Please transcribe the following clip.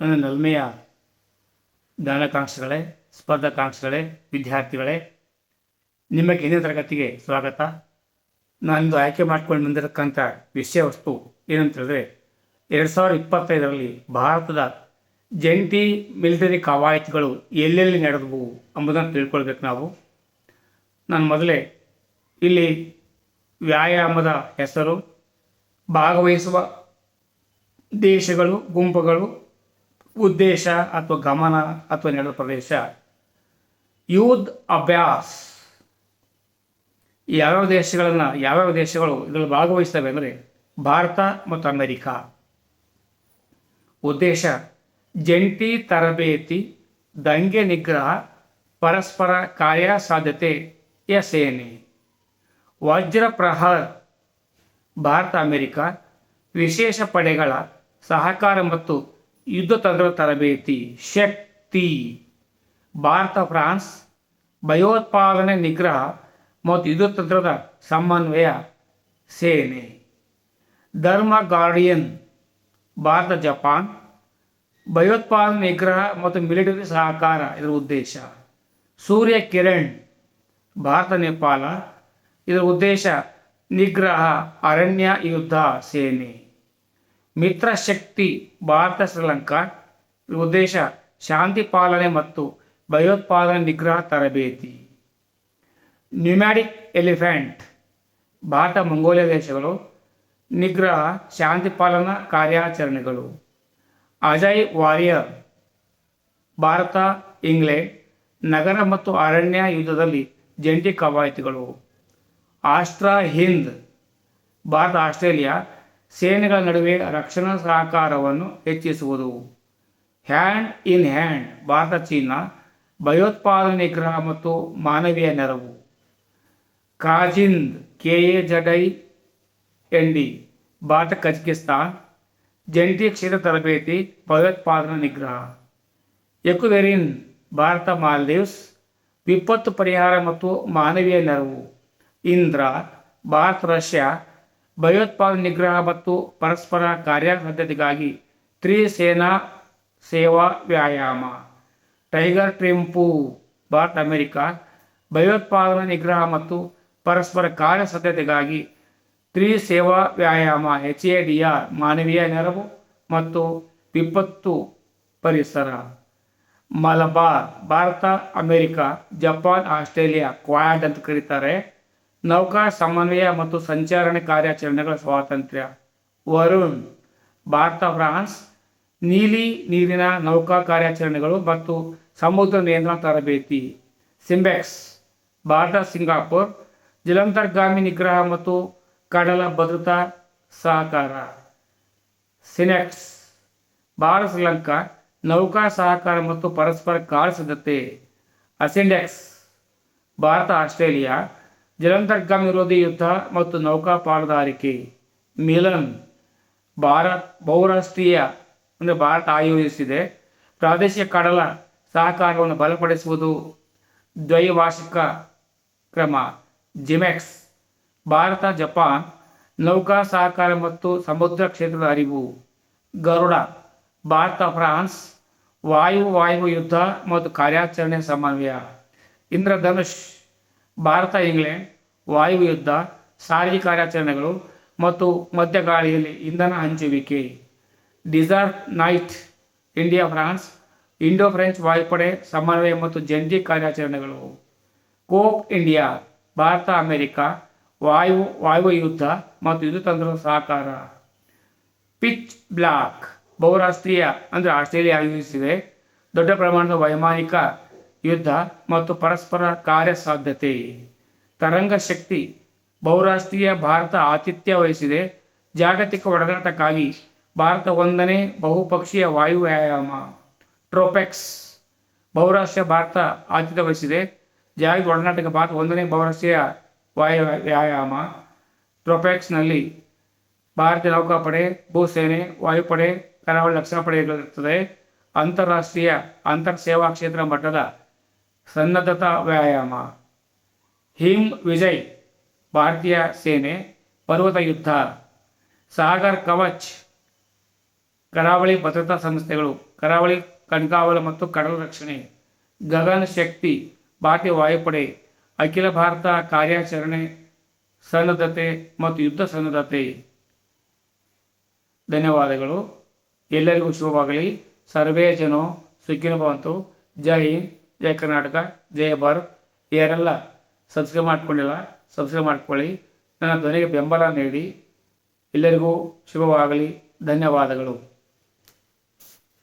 ನನ್ನ ನಲ್ಮೆಯ ಜ್ಞಾನಾಕಾಂಕ್ಷೆಗಳೇ, ಸ್ಪರ್ಧಾಕಾಂಕ್ಷೆಗಳೇ, ವಿದ್ಯಾರ್ಥಿಗಳೇ, ನಿಮ್ಮ ಹಿಂದಿನ ತರಗತಿಗೆ ಸ್ವಾಗತ. ನಾನಿಂದು ಆಯ್ಕೆ ಮಾಡ್ಕೊಂಡು ಬಂದಿರತಕ್ಕಂಥ ವಿಷಯ ವಸ್ತು ಏನಂತ ಹೇಳಿದ್ರೆ, 2025ರಲ್ಲಿ ಭಾರತದ ಜಂಟಿ ಮಿಲಿಟರಿ ಕವಾಯತುಗಳು ಎಲ್ಲೆಲ್ಲಿ ನಡೆದವು ಎಂಬುದನ್ನು ತಿಳ್ಕೊಳ್ಬೇಕು ನಾವು. ನಾನು ಮೊದಲೇ ಇಲ್ಲಿ ವ್ಯಾಯಾಮದ ಹೆಸರು, ಭಾಗವಹಿಸುವ ದೇಶಗಳು, ಗುಂಪುಗಳು, ಉದ್ದೇಶ ಅಥವಾ ಗಮನ ಅಥವಾ ನಡೆದ ಪ್ರದೇಶ, ಯುದ್ಧ ಅಭ್ಯಾಸ್, ಯಾವ್ಯಾವ ದೇಶಗಳು ಇದರಲ್ಲಿ ಭಾಗವಹಿಸ್ತವೆ ಅಂದರೆ ಭಾರತ ಮತ್ತು ಅಮೆರಿಕಾ. ಉದ್ದೇಶ ಜಂಟಿ ತರಬೇತಿ, ದಂಗೆ ನಿಗ್ರಹ, ಪರಸ್ಪರ ಕಾರ್ಯಸಾಧ್ಯತೆಯ ಸೇನೆ. ವಜ್ರ ಪ್ರಹರ್, ಭಾರತ ಅಮೆರಿಕ ವಿಶೇಷ ಪಡೆಗಳ ಸಹಕಾರ ಮತ್ತು ಯುದ್ಧ ತಂತ್ರದ ತರಬೇತಿ. ಶಕ್ತಿ, ಭಾರತ ಫ್ರಾನ್ಸ್ ಭಯೋತ್ಪಾದನೆ ನಿಗ್ರಹ ಮತ್ತು ಯುದ್ಧ ತಂತ್ರದ ಸಮನ್ವಯ ಸೇನೆ. ಧರ್ಮ ಗಾರ್ಡಿಯನ್, ಭಾರತ ಜಪಾನ್ ಭಯೋತ್ಪಾದನೆ ನಿಗ್ರಹ ಮತ್ತು ಮಿಲಿಟರಿ ಸಹಕಾರ ಇದರ ಉದ್ದೇಶ. ಸೂರ್ಯ ಕಿರಣ್, ಭಾರತ ನೇಪಾಳ ಇದರ ಉದ್ದೇಶ ನಿಗ್ರಹ, ಅರಣ್ಯ ಯುದ್ಧ ಸೇನೆ. ಮಿತ್ರ ಶಕ್ತಿ, ಭಾರತ ಶ್ರೀಲಂಕಾ ಇದರ ಉದ್ದೇಶ ಶಾಂತಿ ಪಾಲನೆ ಮತ್ತು ಭಯೋತ್ಪಾದನೆ ನಿಗ್ರಹ ತರಬೇತಿ. ನ್ಯೂಮ್ಯಾಡಿಕ್ ಎಲಿಫೆಂಟ್, ಭಾರತ ಮಂಗೋಲಿಯಾ ದೇಶಗಳು ನಿಗ್ರಹ, ಶಾಂತಿ ಪಾಲನಾ ಕಾರ್ಯಾಚರಣೆಗಳು. ಅಜಯ್ ವಾರಿಯರ್, ಭಾರತ ಇಂಗ್ಲೆಂಡ್ ನಗರ ಮತ್ತು ಅರಣ್ಯ ಯುದ್ಧದಲ್ಲಿ ಜಂಟಿ ಕವಾಯತುಗಳು. ಆಸ್ಟ್ರಾ ಹಿಂದ್, ಭಾರತ ಆಸ್ಟ್ರೇಲಿಯಾ ಸೇನೆಗಳ ನಡುವೆ ರಕ್ಷಣಾ ಸಹಕಾರವನ್ನು ಹೆಚ್ಚಿಸುವುದು. Hand in hand, Bharat China ಭಯೋತ್ಪಾದನೆ ನಿಗ್ರಹ ಮತ್ತು ಮಾನವೀಯ ನೆರವು. ಕಾಜಿಂದ್, KAZIND, ಭಾರತ ಕಜಕಿಸ್ತಾನ್ ಜಂಟಿ ಕ್ಷೇತ್ರ ತರಬೇತಿ, ಭಯೋತ್ಪಾದನಾ ನಿಗ್ರಹ. ಎಕುವೆರಿನ್, ಭಾರತ ಮಾಲ್ದೀವ್ಸ್ ವಿಪತ್ತು ಪರಿಹಾರ ಮತ್ತು ಮಾನವೀಯ ನೆರವು. ಇಂದ್ರ, ಭಾರತ ರಷ್ಯಾ ಭಯೋತ್ಪಾದನೆ ನಿಗ್ರಹ ಮತ್ತು ಪರಸ್ಪರ ಕಾರ್ಯಸಾಧ್ಯತೆಗಾಗಿ ತ್ರಿಸೇನಾ ಸೇವಾ ವ್ಯಾಯಾಮ. ಟೈಗರ್ ಟ್ರಿಂಪು, ಭಾರತ ಅಮೆರಿಕ ಭಯೋತ್ಪಾದನಾ ನಿಗ್ರಹ ಮತ್ತು ಪರಸ್ಪರ ಕಾರ್ಯಸಾಧ್ಯತೆಗಾಗಿ ತ್ರಿಸೇವಾ ವ್ಯಾಯಾಮ. HADR, ಮಾನವೀಯ ನೆರವು ಮತ್ತು ವಿಪತ್ತು ಪರಿಸರ. Malabar, Bharat America Japan Australia Quad ಅಂತ ಕರೀತಾರೆ, ನೌಕಾ ಸಮನ್ವಯ ಮತ್ತು ಸಂಚಾರಣೆ ಕಾರ್ಯಾಚರಣೆಗಳ ಸ್ವಾತಂತ್ರ್ಯ. ವರುಣ್, ಭಾರತ ಫ್ರಾನ್ಸ್ ನೀಲಿ ನೀರಿನ ನೌಕಾ ಕಾರ್ಯಾಚರಣೆಗಳು ಮತ್ತು ಸಮುದ್ರ ನಿಯಂತ್ರಣ ತರಬೇತಿ. ಸಿಂಬೆಕ್ಸ್, ಭಾರತ ಸಿಂಗಾಪುರ್ ಜಲಾಂತರ್ಗಾಮಿ ನಿಗ್ರಹ ಮತ್ತು ಕಡಲ ಭದ್ರತಾ ಸಹಕಾರ. ಸಿನೆಕ್ಸ್, ಭಾರತ ಶ್ರೀಲಂಕಾ ನೌಕಾ ಸಹಕಾರ ಮತ್ತು ಪರಸ್ಪರ ಕಾರ್ಯಸಾಧ್ಯತೆ. ಅಸೆಂಡೆಕ್ಸ್, ಭಾರತ ಆಸ್ಟ್ರೇಲಿಯಾ ಜಲಾಂತರ್ಗಾಮಿ ವಿರೋಧಿ ಯುದ್ಧ ಮತ್ತು ನೌಕಾ ಪಾಲುದಾರಿಕೆ. ಮಿಲನ್, ಭಾರತ್ ಬಹುರಾಷ್ಟ್ರೀಯ ಅಂದರೆ ಭಾರತ ಆಯೋಜಿಸಿದೆ ಪ್ರಾದೇಶಿಕ ಕಡಲ ಸಹಕಾರವನ್ನು ಬಲಪಡಿಸುವುದು, ದ್ವೈವಾರ್ಷಿಕ ಕ್ರಮ. ಜಿಮೆಕ್ಸ್, ಭಾರತ ಜಪಾನ್ ನೌಕಾ ಸಹಕಾರ ಮತ್ತು ಸಮುದ್ರ ಕ್ಷೇತ್ರದ ಅರಿವು. ಗರುಡ, ಭಾರತ ಫ್ರಾನ್ಸ್ ವಾಯು ಯುದ್ಧ ಮತ್ತು ಕಾರ್ಯಾಚರಣೆ ಸಮನ್ವಯ. ಇಂದ್ರಧನುಷ್, ಭಾರತ ಇಂಗ್ಲೆಂಡ್ ವಾಯು ಯುದ್ಧ, ಸಾರಿಗೆ ಕಾರ್ಯಾಚರಣೆಗಳು ಮತ್ತು ಮಧ್ಯ ಗಾಳಿಯಲ್ಲಿ ಇಂಧನ ಹಂಚುವಿಕೆ. Desert knight, India France Indo French ವಾಯುಪಡೆ ಸಮನ್ವಯ ಮತ್ತು ಜಂಟಿ ಕಾರ್ಯಾಚರಣೆಗಳು. ಕೋಕ್ ಇಂಡಿಯಾ, ಭಾರತ ಅಮೆರಿಕ ವಾಯು ಯುದ್ಧ ಮತ್ತು ಯುದ್ಧ ತಂತ್ರದ ಸಹಕಾರ. ಪಿಚ್ ಬ್ಲಾಕ್, ಬಹುರಾಷ್ಟ್ರೀಯ ಅಂದರೆ ಆಸ್ಟ್ರೇಲಿಯಾ ಆಯೋಜಿಸಿದೆ ದೊಡ್ಡ ಪ್ರಮಾಣದ ವೈಮಾನಿಕ ಯುದ್ಧ ಮತ್ತು ಪರಸ್ಪರ ಕಾರ್ಯಸಾಧ್ಯತೆ. ತರಂಗ ಶಕ್ತಿ, ಬಹುರಾಷ್ಟ್ರೀಯ ಭಾರತ ಆತಿಥ್ಯ ವಹಿಸಿದೆ ಜಾಗತಿಕ ಒಡನಾಟಕ್ಕಾಗಿ ಭಾರತ 1ನೇ ಬಹುಪಕ್ಷೀಯ ವಾಯು ವ್ಯಾಯಾಮ. ಟ್ರೋಪೆಕ್ಸ್, ಬಹುರಾಷ್ಟ್ರೀಯ ಭಾರತ ಆತಿಥ್ಯ ವಹಿಸಿದೆ ಜಾಗತಿಕ ಒಡನಾಟಕ ಭಾರತ 1ನೇ ಬಹುರಾಷ್ಟ್ರೀಯ ವಾಯು ವ್ಯಾಯಾಮ. ಟ್ರೋಪೆಕ್ಸ್ನಲ್ಲಿ ಭಾರತೀಯ ನೌಕಾಪಡೆ, ಭೂಸೇನೆ, ವಾಯುಪಡೆ, ಕರಾವಳಿ ರಕ್ಷಣಾ ಪಡೆಗಳಿರುತ್ತದೆ. ಅಂತಾರಾಷ್ಟ್ರೀಯ ಅಂತರ್ ಸೇವಾ ಕ್ಷೇತ್ರ ಮಟ್ಟದ ಸನ್ನದ್ಧತಾ ವ್ಯಾಯಾಮ. ಹಿಮ್ ವಿಜಯ್, ಭಾರತೀಯ ಸೇನೆ ಪರ್ವತ ಯುದ್ಧ. ಸಾಗರ್ ಕವಚ್, ಕರಾವಳಿ ಭದ್ರತಾ ಸಂಸ್ಥೆಗಳು ಕರಾವಳಿ ಕಣ್ಗಾವಲು ಮತ್ತು ಕಡಲ ರಕ್ಷಣೆ, ಗಗನ ಶಕ್ತಿ, ಭಾರತೀಯ ವಾಯುಪಡೆ, ಅಖಿಲ ಭಾರತ ಕಾರ್ಯಾಚರಣೆ ಸನ್ನದ್ಧತೆ ಮತ್ತು ಯುದ್ಧ ಸನ್ನದ್ಧತೆ. ಧನ್ಯವಾದಗಳು. ಎಲ್ಲರಿಗೂ ಶುಭವಾಗಲಿ. ಸರ್ವೇ ಜನೋ ಸುಖಿನೋ ಭವಂತು. ಜೈ ಹಿಂದ್, ಜೈ ಕರ್ನಾಟಕ, ಜೈ ಭಾರತ್. ಯಾರೆಲ್ಲ ಸಬ್ಸ್ಕ್ರೈಬ್ ಮಾಡ್ಕೊಂಡಿಲ್ಲ ಸಬ್ಸ್ಕ್ರೈಬ್ ಮಾಡ್ಕೊಳ್ಳಿ. ನನ್ನ ಧ್ವನಿಗೆ ಬೆಂಬಲ ನೀಡಿ. ಎಲ್ಲರಿಗೂ ಶುಭವಾಗಲಿ. ಧನ್ಯವಾದಗಳು.